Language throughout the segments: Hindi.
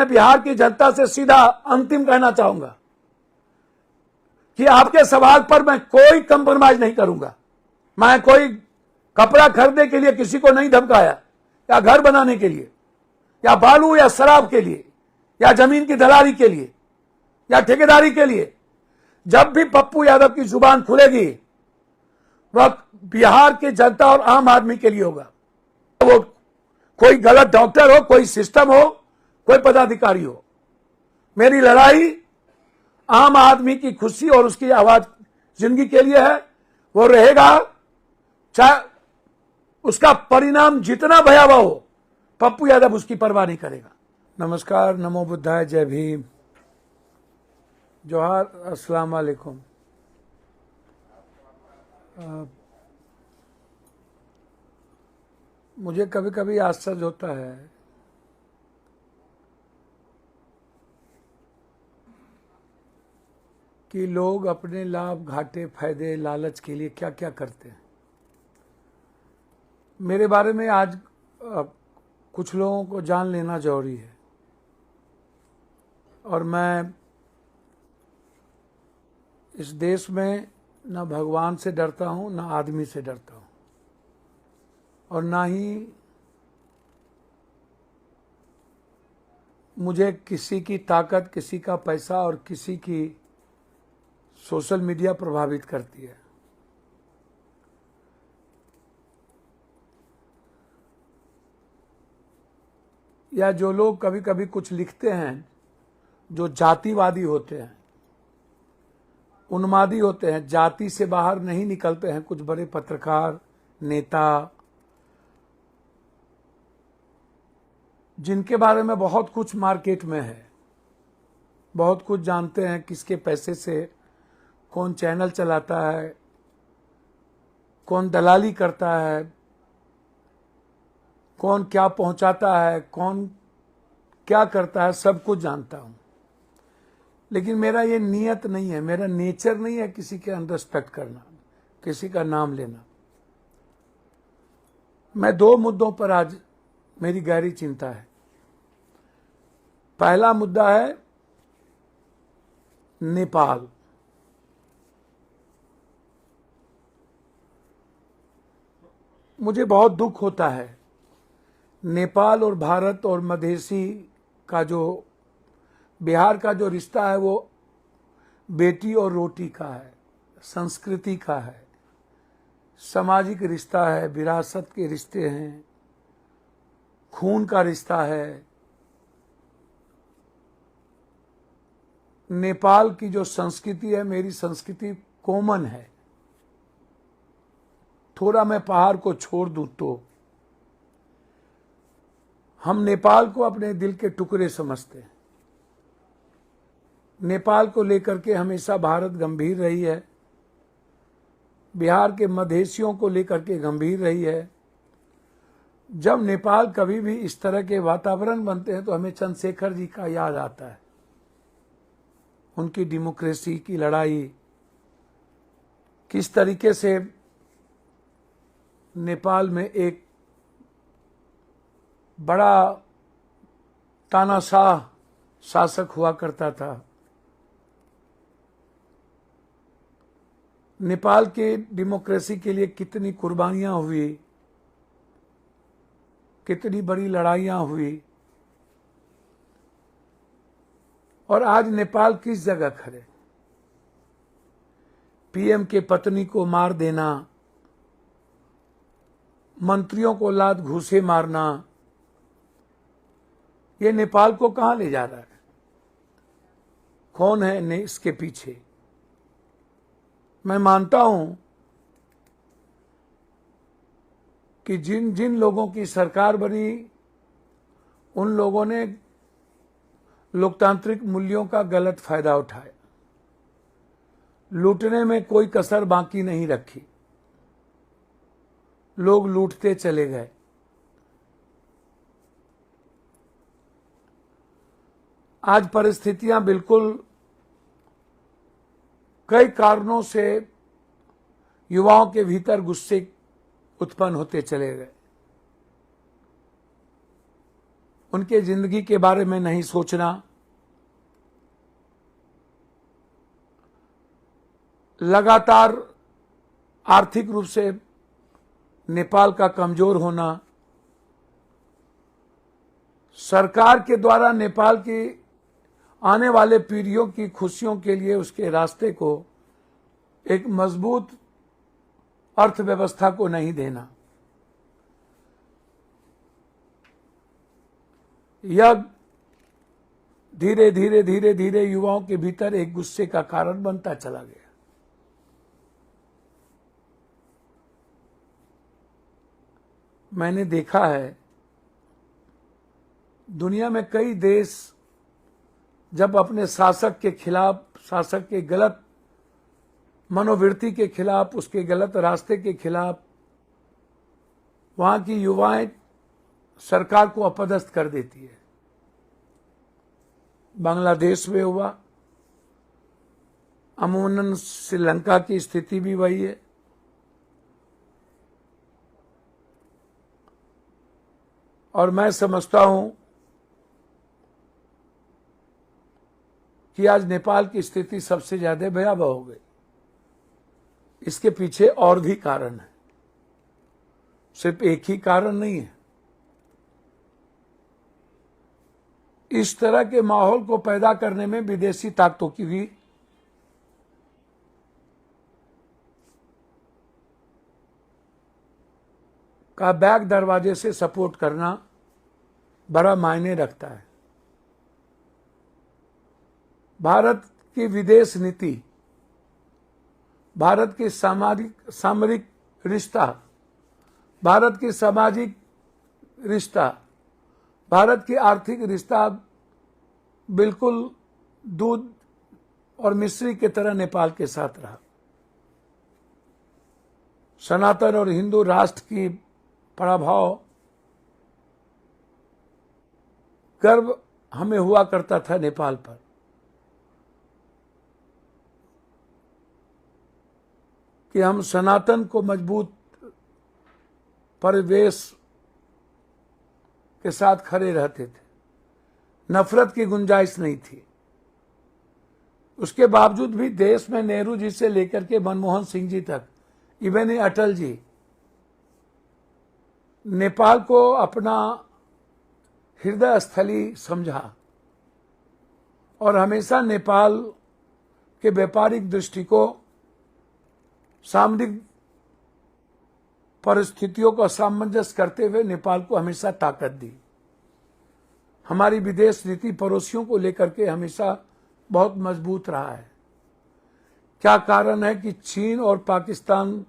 मैं बिहार की जनता से सीधा अंतिम कहना चाहूंगा कि आपके सवाल पर मैं कोई कंप्रोमाइज नहीं करूंगा। मैं कोई कपड़ा खरीदने के लिए किसी को नहीं धमकाया, या घर बनाने के लिए, या बालू या शराब के लिए, या जमीन की दलाली के लिए, या ठेकेदारी के लिए। जब भी पप्पू यादव की जुबान खुलेगी वह बिहार की जनता और आम आदमी के लिए होगा। वो कोई गलत डॉक्टर हो, कोई सिस्टम हो, कोई पदाधिकारी हो, मेरी लड़ाई आम आदमी की खुशी और उसकी आवाज जिंदगी के लिए है। वो रहेगा, चाहे उसका परिणाम जितना भयावह हो, पप्पू यादव उसकी परवाह नहीं करेगा। नमस्कार, नमो बुद्धाय, जय भीम, जोहार, अस्सलाम वालेकुम। मुझे कभी कभी आश्चर्य होता है कि लोग अपने लाभ, घाटे, फायदे, लालच के लिए क्या क्या करते हैं। मेरे बारे में आज कुछ लोगों को जान लेना जरूरी है, और मैं इस देश में न भगवान से डरता हूं, न आदमी से डरता हूं, और ना ही मुझे किसी की ताकत, किसी का पैसा और किसी की सोशल मीडिया प्रभावित करती है। या जो लोग कभी कभी कुछ लिखते हैं जो जातिवादी होते हैं, उन्मादी होते हैं, जाति से बाहर नहीं निकलते हैं, कुछ बड़े पत्रकार, नेता, जिनके बारे में बहुत कुछ मार्केट में है, बहुत कुछ जानते हैं, किसके पैसे से कौन चैनल चलाता है, कौन दलाली करता है, कौन क्या पहुंचाता है, कौन क्या करता है, सब कुछ जानता हूं। लेकिन मेरा ये नियत नहीं है, मेरा नेचर नहीं है किसी के अनरिस्पेक्ट करना, किसी का नाम लेना। मैं दो मुद्दों पर आज मेरी गहरी चिंता है। पहला मुद्दा है नेपाल। मुझे बहुत दुख होता है, नेपाल और भारत और मधेसी का जो, बिहार का जो रिश्ता है वो बेटी और रोटी का है, संस्कृति का है, सामाजिक रिश्ता है, विरासत के रिश्ते हैं, खून का रिश्ता है। नेपाल की जो संस्कृति है, मेरी संस्कृति कॉमन है। थोड़ा मैं पहाड़ को छोड़ दूं तो हम नेपाल को अपने दिल के टुकड़े समझते हैं। नेपाल को लेकर के हमेशा भारत गंभीर रही है, बिहार के मधेसियों को लेकर के गंभीर रही है। जब नेपाल कभी भी इस तरह के वातावरण बनते हैं तो हमें चंद्रशेखर जी का याद आता है, उनकी डेमोक्रेसी की लड़ाई, किस तरीके से नेपाल में एक बड़ा तानाशाह शासक हुआ करता था। नेपाल के डेमोक्रेसी के लिए कितनी कुर्बानियां हुई, कितनी बड़ी लड़ाइयां हुई, और आज नेपाल किस जगह खड़े। पीएम के पत्नी को मार देना, मंत्रियों को लात घूंसे मारना, ये नेपाल को कहां ले जा रहा है? कौन है इसके पीछे? मैं मानता हूं कि जिन जिन लोगों की सरकार बनी, उन लोगों ने लोकतांत्रिक मूल्यों का गलत फायदा उठाया, लूटने में कोई कसर बाकी नहीं रखी, लोग लूटते चले गए। आज परिस्थितियां बिल्कुल कई कारणों से युवाओं के भीतर गुस्से उत्पन्न होते चले गए। उनके जिंदगी के बारे में नहीं सोचना, लगातार आर्थिक रूप से नेपाल का कमजोर होना, सरकार के द्वारा नेपाल की आने वाले पीढ़ियों की खुशियों के लिए उसके रास्ते को एक मजबूत अर्थव्यवस्था को नहीं देना, यह धीरे धीरे धीरे धीरे युवाओं के भीतर एक गुस्से का कारण बनता चला गया। मैंने देखा है दुनिया में कई देश जब अपने शासक के खिलाफ, शासक के गलत मनोवृत्ति के खिलाफ, उसके गलत रास्ते के खिलाफ वहां की युवाएं सरकार को अपदस्थ कर देती है। बांग्लादेश में हुआ, अमूमन श्रीलंका की स्थिति भी वही है। और मैं समझता हूं कि आज नेपाल की स्थिति सबसे ज्यादा भयावह हो गई। इसके पीछे और भी कारण है, सिर्फ एक ही कारण नहीं है। इस तरह के माहौल को पैदा करने में विदेशी ताकतों की भी का बैक दरवाजे से सपोर्ट करना बड़ा मायने रखता है। भारत की विदेश नीति, भारत की सामरिक रिश्ता, भारत की सामाजिक रिश्ता, भारत की आर्थिक रिश्ता बिल्कुल दूध और मिश्री की तरह नेपाल के साथ रहा। सनातन और हिंदू राष्ट्र की प्रभाव, गर्व हमें हुआ करता था नेपाल पर। कि हम सनातन को मजबूत परिवेश के साथ खड़े रहते थे, नफरत की गुंजाइश नहीं थी। उसके बावजूद भी देश में नेहरू जी से लेकर के मनमोहन सिंह जी तक, इवन अटल जी, नेपाल को अपना हृदय स्थली समझा और हमेशा नेपाल के व्यापारिक दृष्टि को, सामरिक परिस्थितियों का सामंजस्य करते हुए नेपाल को हमेशा ताकत दी। हमारी विदेश नीति पड़ोसियों को लेकर के हमेशा बहुत मजबूत रहा है। क्या कारण है कि चीन और पाकिस्तान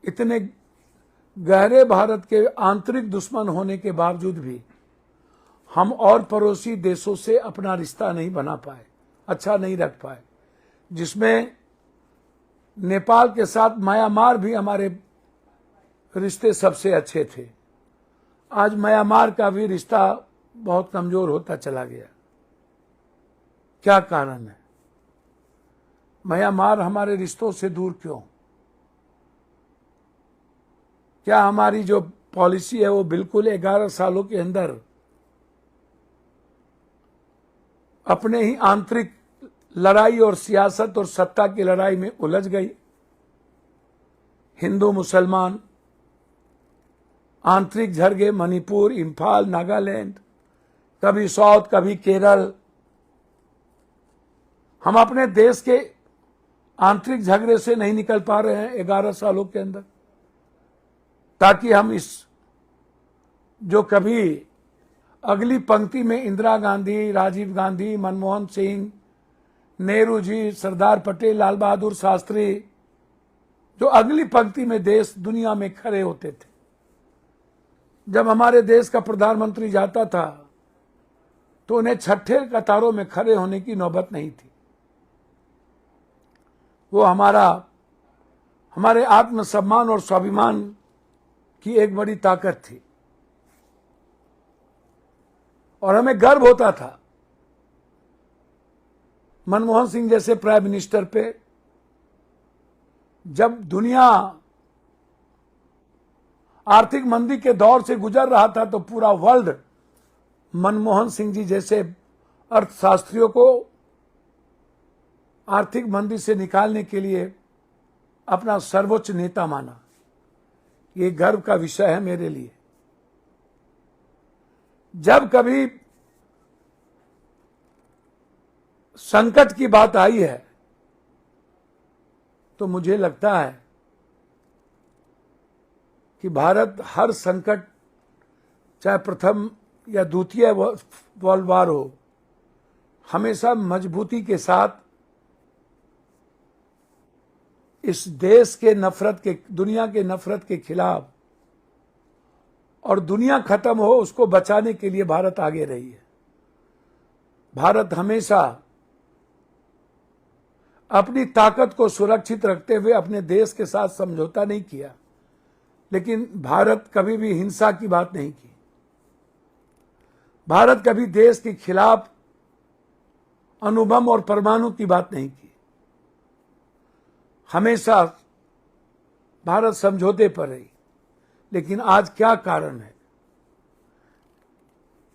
इतने गहरे भारत के आंतरिक दुश्मन होने के बावजूद भी हम और पड़ोसी देशों से अपना रिश्ता नहीं बना पाए, अच्छा नहीं रख पाए, जिसमें नेपाल के साथ म्यांमार भी हमारे रिश्ते सबसे अच्छे थे। आज म्यांमार का भी रिश्ता बहुत कमजोर होता चला गया। क्या कारण है? म्यांमार हमारे रिश्तों से दूर क्यों? क्या हमारी जो पॉलिसी है वो बिल्कुल 11 सालों के अंदर अपने ही आंतरिक लड़ाई और सियासत और सत्ता की लड़ाई में उलझ गई? हिंदू मुसलमान, आंतरिक झगड़े, मणिपुर, इंफाल, नागालैंड, कभी साउथ, कभी केरल। हम अपने देश के आंतरिक झगड़े से नहीं निकल पा रहे हैं 11 सालों के अंदर, ताकि हम इस जो कभी अगली पंक्ति में इंदिरा गांधी, राजीव गांधी, मनमोहन सिंह, नेहरू जी, सरदार पटेल, लाल बहादुर शास्त्री, जो अगली पंक्ति में देश दुनिया में खड़े होते थे, जब हमारे देश का प्रधानमंत्री जाता था तो उन्हें छठे कतारों में खड़े होने की नौबत नहीं थी। वो हमारे आत्मसम्मान और स्वाभिमान की एक बड़ी ताकत थी और हमें गर्व होता था मनमोहन सिंह जैसे प्राइम मिनिस्टर पे। जब दुनिया आर्थिक मंदी के दौर से गुजर रहा था तो पूरा वर्ल्ड मनमोहन सिंह जी जैसे अर्थशास्त्रियों को आर्थिक मंदी से निकालने के लिए अपना सर्वोच्च नेता माना। ये गर्व का विषय है मेरे लिए। जब कभी संकट की बात आई है तो मुझे लगता है कि भारत हर संकट, चाहे प्रथम या द्वितीय वर्ल्ड वार हो, हमेशा मजबूती के साथ इस देश के नफरत के, दुनिया के नफरत के खिलाफ, और दुनिया खत्म हो उसको बचाने के लिए भारत आगे रही है। भारत हमेशा अपनी ताकत को सुरक्षित रखते हुए अपने देश के साथ समझौता नहीं किया, लेकिन भारत कभी भी हिंसा की बात नहीं की। भारत कभी देश के खिलाफ अणुबम और परमाणु की बात नहीं की। हमेशा भारत समझौते पर रही। लेकिन आज क्या कारण है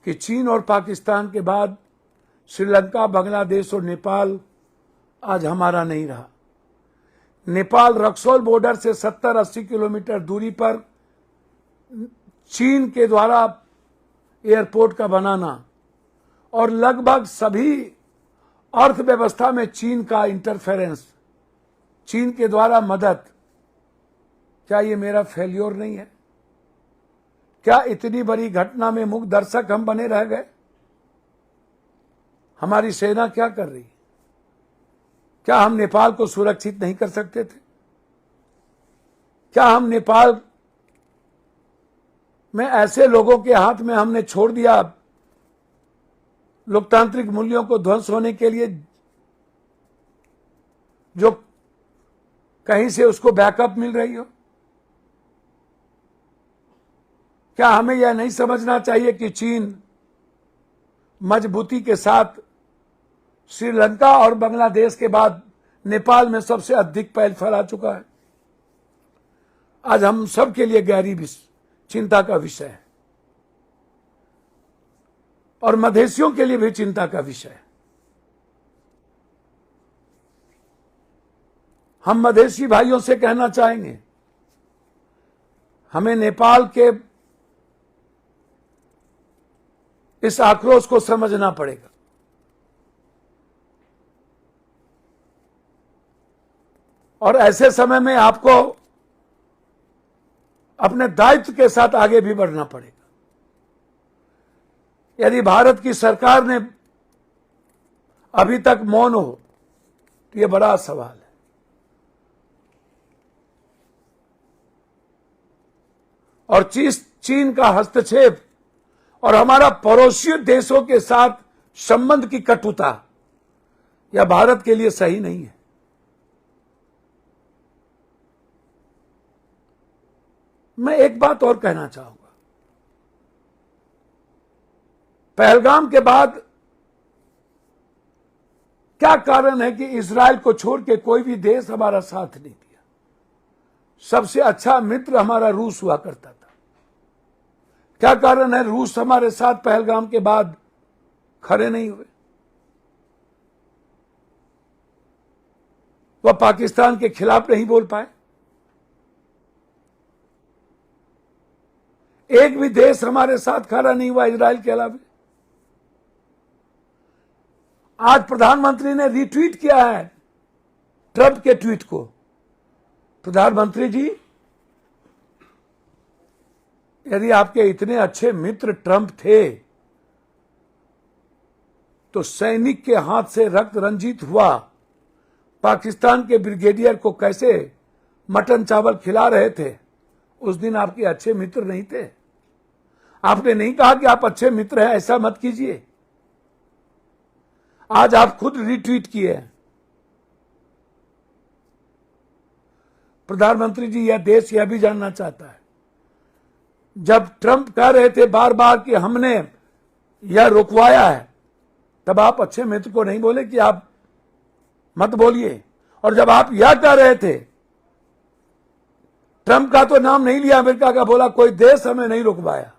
कि चीन और पाकिस्तान के बाद श्रीलंका, बांग्लादेश और नेपाल आज हमारा नहीं रहा। नेपाल रक्सौल बॉर्डर से 70-80 किलोमीटर दूरी पर चीन के द्वारा एयरपोर्ट का बनाना और लगभग सभी अर्थव्यवस्था में चीन का इंटरफेरेंस, चीन के द्वारा मदद, क्या ये मेरा फेल्योर नहीं है? क्या इतनी बड़ी घटना में मूक दर्शक हम बने रह गए? हमारी सेना क्या कर रही? क्या हम नेपाल को सुरक्षित नहीं कर सकते थे? क्या हम नेपाल में ऐसे लोगों के हाथ में हमने छोड़ दिया लोकतांत्रिक मूल्यों को ध्वंस होने के लिए, जो कहीं से उसको बैकअप मिल रही हो? क्या हमें यह नहीं समझना चाहिए कि चीन मजबूती के साथ श्रीलंका और बांग्लादेश के बाद नेपाल में सबसे अधिक पैर फैला चुका है? आज हम सब के लिए गहरी चिंता का विषय है और मधेशियों के लिए भी चिंता का विषय है। हम मधेशी भाइयों से कहना चाहेंगे, हमें नेपाल के इस आक्रोश को समझना पड़ेगा। और ऐसे समय में आपको अपने दायित्व के साथ आगे भी बढ़ना पड़ेगा। यदि भारत की सरकार ने अभी तक मौन हो तो यह बड़ा सवाल है। और चीन का हस्तक्षेप और हमारा पड़ोसी देशों के साथ संबंध की कटुता, यह भारत के लिए सही नहीं है। मैं एक बात और कहना चाहूंगा, पहलगाम के बाद क्या कारण है कि इजराइल को छोड़ के कोई भी देश हमारा साथ नहीं दिया? सबसे अच्छा मित्र हमारा रूस हुआ करता था। क्या कारण है रूस हमारे साथ पहलगाम के बाद खड़े नहीं हुए? वह पाकिस्तान के खिलाफ नहीं बोल पाए। एक भी देश हमारे साथ खड़ा नहीं हुआ इजराइल के अलावा। आज प्रधानमंत्री ने रीट्वीट किया है ट्रंप के ट्वीट को। प्रधानमंत्री जी, यदि आपके इतने अच्छे मित्र ट्रंप थे तो सैनिक के हाथ से रक्त रंजित हुआ पाकिस्तान के ब्रिगेडियर को कैसे मटन चावल खिला रहे थे? उस दिन आपके अच्छे मित्र नहीं थे? आपने नहीं कहा कि आप अच्छे मित्र हैं, ऐसा मत कीजिए। आज आप खुद रीट्वीट किए हैं। प्रधानमंत्री जी, यह देश यह भी जानना चाहता है, जब ट्रंप कह रहे थे बार बार कि हमने यह रुकवाया है, तब आप अच्छे मित्र को नहीं बोले कि आप मत बोलिए? और जब आप यह कह रहे थे, ट्रंप का तो नाम नहीं लिया, अमेरिका का बोला कोई देश हमें नहीं रुकवाया,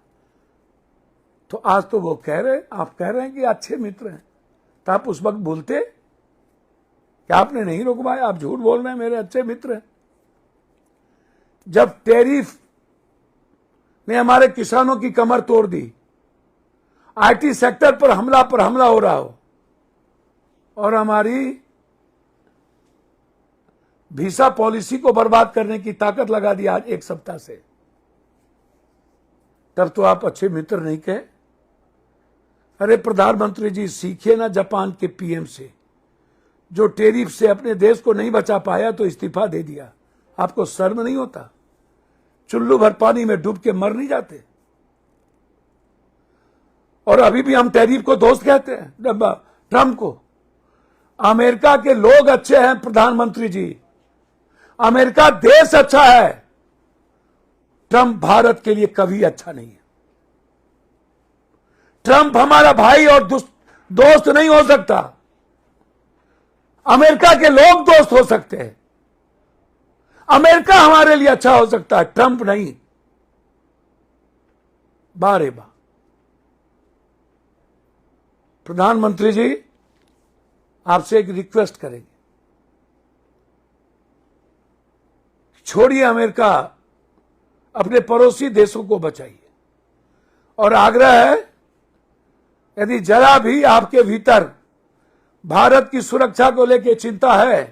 तो आज तो वो कह रहे, आप कह रहे हैं कि अच्छे मित्र हैं, तो आप उस वक्त बोलते कि आपने नहीं रुकवाया, आप झूठ बोल रहे हैं, मेरे अच्छे मित्र हैं। जब टैरिफ ने हमारे किसानों की कमर तोड़ दी, आईटी सेक्टर पर हमला हो रहा हो, और हमारी वीसा पॉलिसी को बर्बाद करने की ताकत लगा दी आज एक सप्ताह से, तब तो आप अच्छे मित्र नहीं कहे। अरे प्रधानमंत्री जी, सीखिए ना जापान के पीएम से, जो टैरिफ से अपने देश को नहीं बचा पाया तो इस्तीफा दे दिया। आपको शर्म नहीं होता? चुल्लू भर पानी में डूब के मर नहीं जाते? और अभी भी हम टैरिफ को दोस्त कहते हैं ट्रंप को। अमेरिका के लोग अच्छे हैं प्रधानमंत्री जी, अमेरिका देश अच्छा है, ट्रंप भारत के लिए कभी अच्छा नहीं है। ट्रंप हमारा भाई और दोस्त नहीं हो सकता। अमेरिका के लोग दोस्त हो सकते हैं, अमेरिका हमारे लिए अच्छा हो सकता है, ट्रंप नहीं। बारे बा प्रधानमंत्री जी, आपसे एक रिक्वेस्ट करेंगे, छोड़िए अमेरिका, अपने पड़ोसी देशों को बचाइए। और आग्रह है, यदि जरा भी आपके भीतर भारत की सुरक्षा को लेकर चिंता है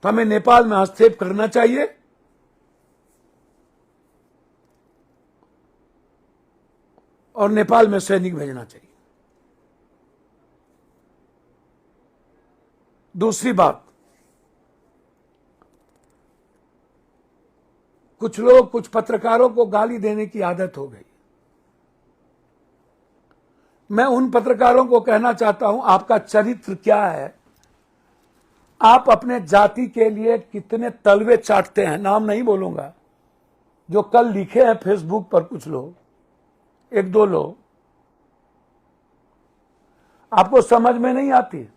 तो हमें नेपाल में हस्तक्षेप करना चाहिए। और नेपाल में सैनिक भेजना चाहिए। दूसरी बात, कुछ लोग, कुछ पत्रकारों को गाली देने की आदत हो गई। मैं उन पत्रकारों को कहना चाहता हूं, आपका चरित्र क्या है? आप अपने जाति के लिए कितने तलवे चाटते हैं, नाम नहीं बोलूंगा, जो कल लिखे हैं फेसबुक पर कुछ लोग, एक दो लोग, आपको समझ में नहीं आती।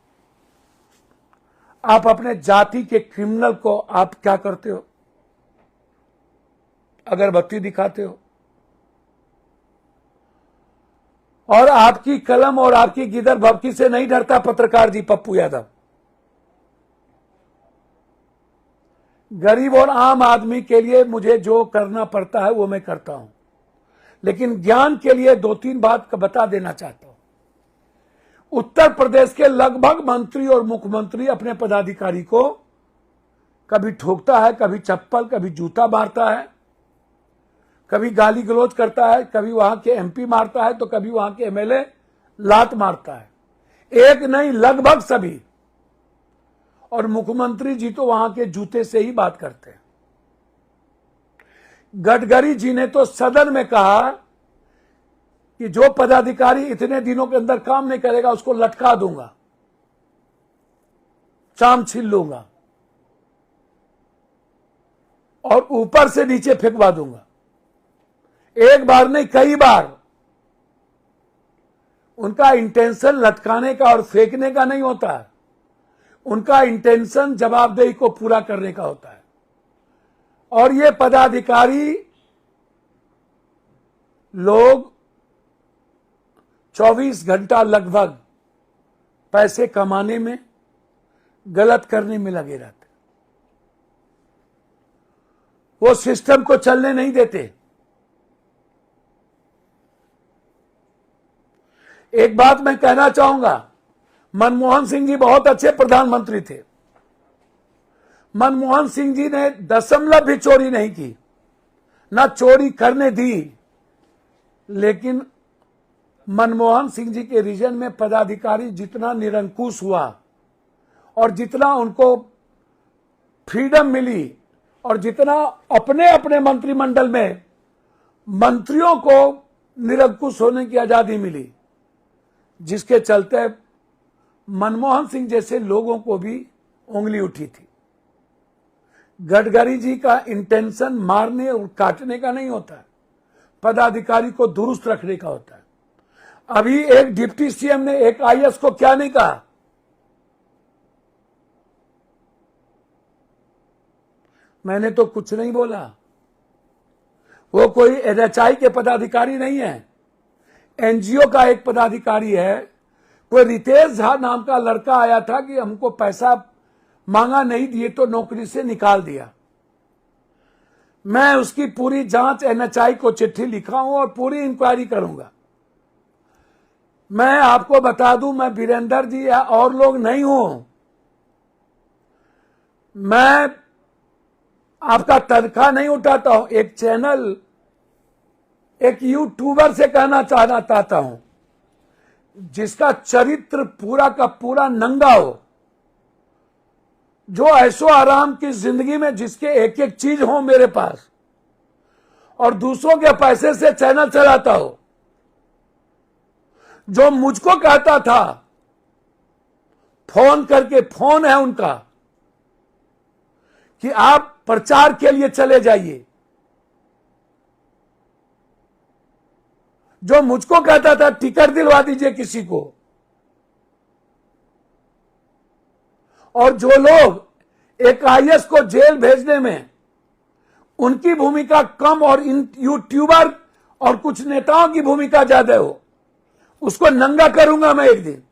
आप अपने जाति के क्रिमिनल को आप क्या करते हो? अगरबत्ती दिखाते हो। और आपकी कलम और आपकी गिदर भभकी से नहीं डरता पत्रकार जी पप्पू यादव। गरीब और आम आदमी के लिए मुझे जो करना पड़ता है वो मैं करता हूं, लेकिन ज्ञान के लिए दो तीन बात बता देना चाहता हूं। उत्तर प्रदेश के लगभग मंत्री और मुख्यमंत्री अपने पदाधिकारी को कभी ठोकता है, कभी चप्पल, कभी जूता मारता है, कभी गाली गलौज करता है, कभी वहां के एमपी मारता है, तो कभी वहां के एमएलए लात मारता है। एक नहीं, लगभग सभी। और मुख्यमंत्री जी तो वहां के जूते से ही बात करते हैं। गडकरी जी ने तो सदन में कहा कि जो पदाधिकारी इतने दिनों के अंदर काम नहीं करेगा उसको लटका दूंगा, चाम छील लूंगा और ऊपर से नीचे फेंकवा दूंगा। एक बार नहीं, कई बार। उनका इंटेंशन लटकाने का और फेंकने का नहीं होता है, उनका इंटेंशन जवाबदेही को पूरा करने का होता है। और ये पदाधिकारी लोग 24 घंटा लगभग पैसे कमाने में, गलत करने में लगे रहते। वो सिस्टम को चलने नहीं देते। एक बात मैं कहना चाहूंगा, मनमोहन सिंह जी बहुत अच्छे प्रधानमंत्री थे। मनमोहन सिंह जी ने दशमलव भी चोरी नहीं की, ना चोरी करने दी। लेकिन मनमोहन सिंह जी के रीजन में पदाधिकारी जितना निरंकुश हुआ और जितना उनको फ्रीडम मिली और जितना अपने अपने मंत्रिमंडल में मंत्रियों को निरंकुश होने की आजादी मिली, जिसके चलते मनमोहन सिंह जैसे लोगों को भी उंगली उठी थी। गडकरी जी का इंटेंशन मारने और काटने का नहीं होता है, पदाधिकारी को दुरुस्त रखने का होता है। अभी एक डिप्टी सीएम ने एक आईएएस को क्या नहीं कहा? मैंने तो कुछ नहीं बोला। वो कोई एनएचआई के पदाधिकारी नहीं है, एनजीओ का एक पदाधिकारी है, कोई रितेश झा नाम का लड़का आया था कि हमको पैसा मांगा, नहीं दिए तो नौकरी से निकाल दिया। मैं उसकी पूरी जांच एनएचआई को चिट्ठी लिखा हूं और पूरी इंक्वायरी करूंगा। मैं आपको बता दूं, मैं वीरेंद्र जी या और लोग नहीं हूं। मैं आपका तनख्वाह नहीं उठाता हूं। एक चैनल, एक यूट्यूबर से कहना चाहता हूं, जिसका चरित्र पूरा का पूरा नंगा हो, जो ऐशो आराम की जिंदगी में जिसके एक एक चीज हो मेरे पास, और दूसरों के पैसे से चैनल चलाता हो, जो मुझको कहता था फोन करके, फोन है उनका, कि आप प्रचार के लिए चले जाइए, जो मुझको कहता था टिकट दिलवा दीजिए किसी को, और जो लोग एक आईएएस को जेल भेजने में उनकी भूमिका कम और इन यूट्यूबर और कुछ नेताओं की भूमिका ज्यादा हो, उसको नंगा करूंगा मैं एक दिन।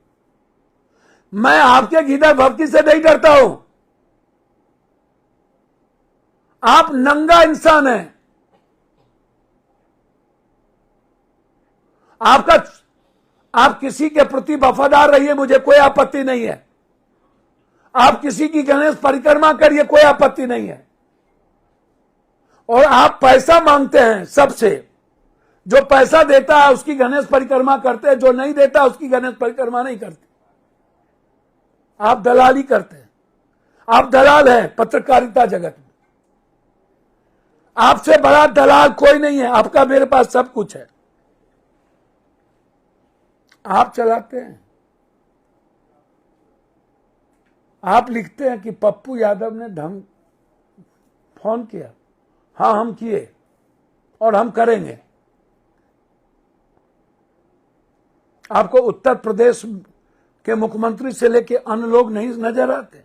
मैं आपके गीदड़ भक्ति से नहीं डरता हूं। आप नंगा इंसान हैं। आप किसी के प्रति वफादार रहिए, मुझे कोई आपत्ति नहीं है। आप किसी की गणेश परिक्रमा करिए, कोई आपत्ति नहीं है। और आप पैसा मांगते हैं सबसे, जो पैसा देता है उसकी गणेश परिक्रमा करते हैं, जो नहीं देता उसकी गणेश परिक्रमा नहीं करते। आप दलाली करते हैं। आप दलाल हैं पत्रकारिता जगत में। आपसे बड़ा दलाल कोई नहीं है। आपका मेरे पास सब कुछ है, आप चलाते हैं। आप लिखते हैं कि पप्पू यादव ने फोन किया। हाँ, हम किए और हम करेंगे। आपको उत्तर प्रदेश के मुख्यमंत्री से लेके अन्य लोग नहीं नजर आते?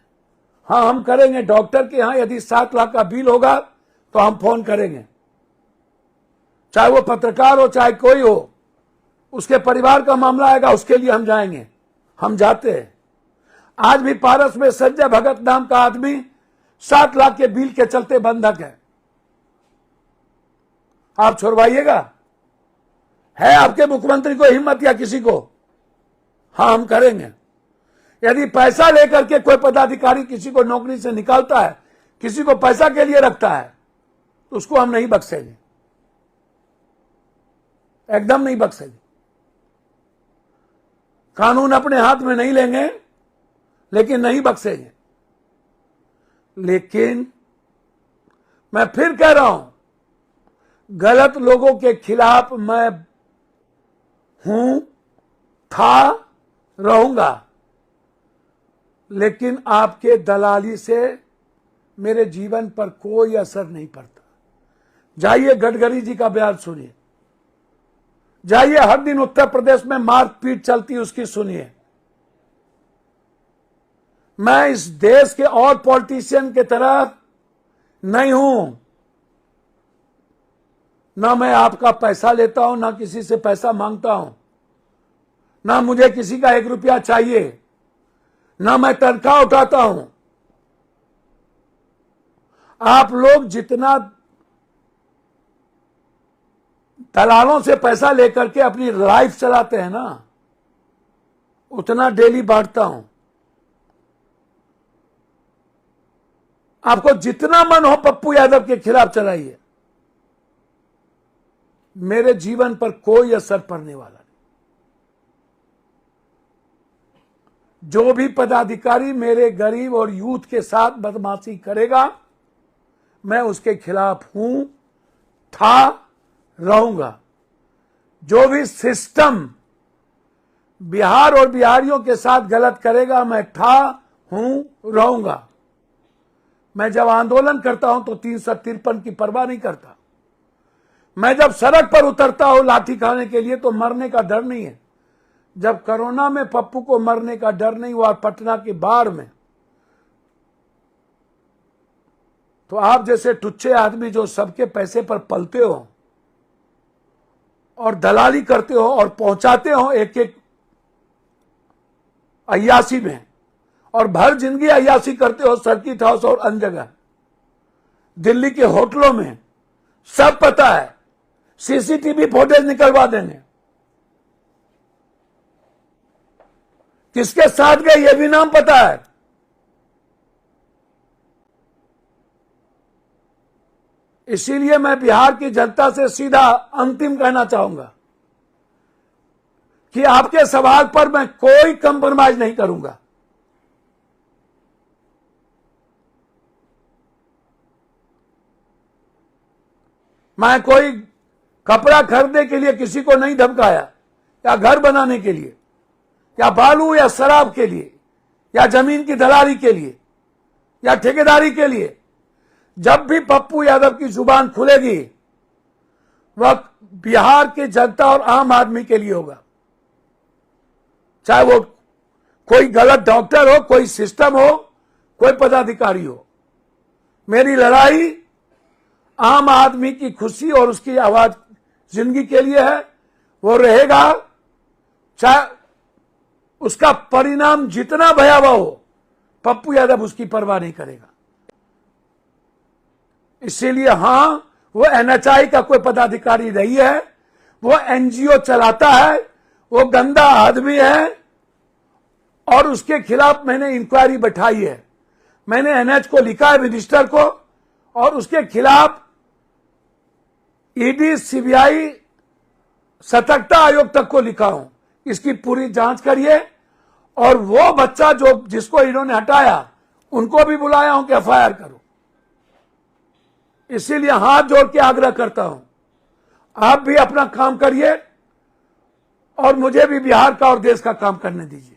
हाँ, हम करेंगे। डॉक्टर के यहां यदि 7 लाख का बिल होगा तो हम फोन करेंगे, चाहे वो पत्रकार हो चाहे कोई हो। उसके परिवार का मामला आएगा, उसके लिए हम जाएंगे। हम जाते हैं। आज भी पारस में संजय भगत नाम का आदमी 7 लाख के बिल के चलते बंधक है। आप छुड़वाइएगा? है आपके मुख्यमंत्री को हिम्मत या किसी को? हाँ, हम करेंगे। यदि पैसा लेकर के कोई पदाधिकारी किसी को नौकरी से निकालता है, किसी को पैसा के लिए रखता है, तो उसको हम नहीं बख्शेंगे, एकदम नहीं बख्शेंगे। कानून अपने हाथ में नहीं लेंगे, लेकिन नहीं बख्शेंगे। लेकिन मैं फिर कह रहा हूं, गलत लोगों के खिलाफ मैं हूं, था, रहूंगा। लेकिन आपके दलाली से मेरे जीवन पर कोई असर नहीं पड़ता। जाइए गडकरी जी का बयान सुनिए। जाइए, हर दिन उत्तर प्रदेश में मारपीट चलती उसकी सुनिए। मैं इस देश के और पॉलिटिशियन के तरह नहीं हूं। ना मैं आपका पैसा लेता हूं, ना किसी से पैसा मांगता हूं, ना मुझे किसी का 1 रुपया चाहिए, ना मैं तनख्वाह उठाता हूं। आप लोग जितना दलालों से पैसा लेकर के अपनी लाइफ चलाते हैं ना, उतना डेली बांटता हूं। आपको जितना मन हो पप्पू यादव के खिलाफ चलाइए, मेरे जीवन पर कोई असर पड़ने वाला नहीं। जो भी पदाधिकारी मेरे गरीब और यूथ के साथ बदमाशी करेगा, मैं उसके खिलाफ हूं, था, रहूंगा। जो भी सिस्टम बिहार और बिहारियों के साथ गलत करेगा, मैं था, हूं, रहूंगा। मैं जब आंदोलन करता हूं तो 353 की परवाह नहीं करता। मैं जब सड़क पर उतरता हूं लाठी खाने के लिए तो मरने का डर नहीं है। जब कोरोना में पप्पू को मरने का डर नहीं हुआ पटना की बाढ़ में, तो आप जैसे टुच्चे आदमी जो सबके पैसे पर पलते हो, और दलाली करते हो और पहुंचाते हो एक एक अय्यासी में, और भर जिंदगी अय्यासी करते हो सर्किट हाउस और अन्य जगह, दिल्ली के होटलों में, सब पता है। सीसीटीवी फुटेज निकलवा देंगे। किसके साथ गए ये भी नाम पता है। इसीलिए मैं बिहार की जनता से सीधा अंतिम कहना चाहूंगा कि आपके सवाल पर मैं कोई कंप्रोमाइज नहीं करूंगा। मैं कोई कपड़ा खरीदने के लिए किसी को नहीं धमकाया, या घर बनाने के लिए, या बालू या शराब के लिए, या जमीन की दलाली के लिए, या ठेकेदारी के लिए। जब भी पप्पू यादव की जुबान खुलेगी वह बिहार की जनता और आम आदमी के लिए होगा। चाहे वो कोई गलत डॉक्टर हो, कोई सिस्टम हो, कोई पदाधिकारी हो। मेरी लड़ाई आम आदमी की खुशी और उसकी आवाज जिंदगी के लिए है। वो रहेगा, चाहे उसका परिणाम जितना भयावह हो, पप्पू यादव उसकी परवाह नहीं करेगा। इसीलिए हां, वो एनएचआई का कोई पदाधिकारी नहीं है, वो एनजीओ चलाता है, वो गंदा आदमी है, और उसके खिलाफ मैंने इंक्वायरी बैठाई है। मैंने एनएच को लिखा है, मिनिस्टर को, और उसके खिलाफ ईडी, सीबीआई, सतर्कता आयोग तक को लिखा हूं। इसकी पूरी जांच करिए, और वो बच्चा जिसको इन्होंने हटाया उनको भी बुलाया हूं कि एफआईआर करो। इसीलिए हाथ जोड़ के आग्रह करता हूं, आप भी अपना काम करिए और मुझे भी बिहार का और देश का काम करने दीजिए।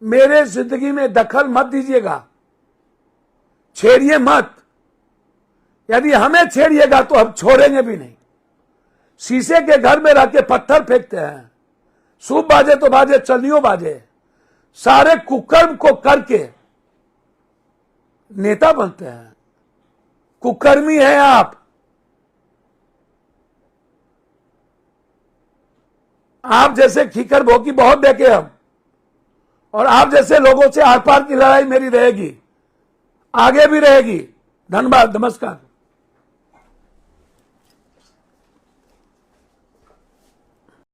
मेरे जिंदगी में दखल मत दीजिएगा, छेड़िए मत। यदि हमें छेड़िएगा तो हम छोड़ेंगे भी नहीं। शीशे के घर में रह के पत्थर फेंकते हैं, सूप बाजे तो बाजे, चलनियों बाजे, सारे कुकर्म को करके नेता बनते हैं। कुकर्मी हैं आप जैसे खीकर भोकी बहुत देखे हम, और आप जैसे लोगों से आर पार की लड़ाई मेरी रहेगी, आगे भी रहेगी। धन्यवाद, नमस्कार।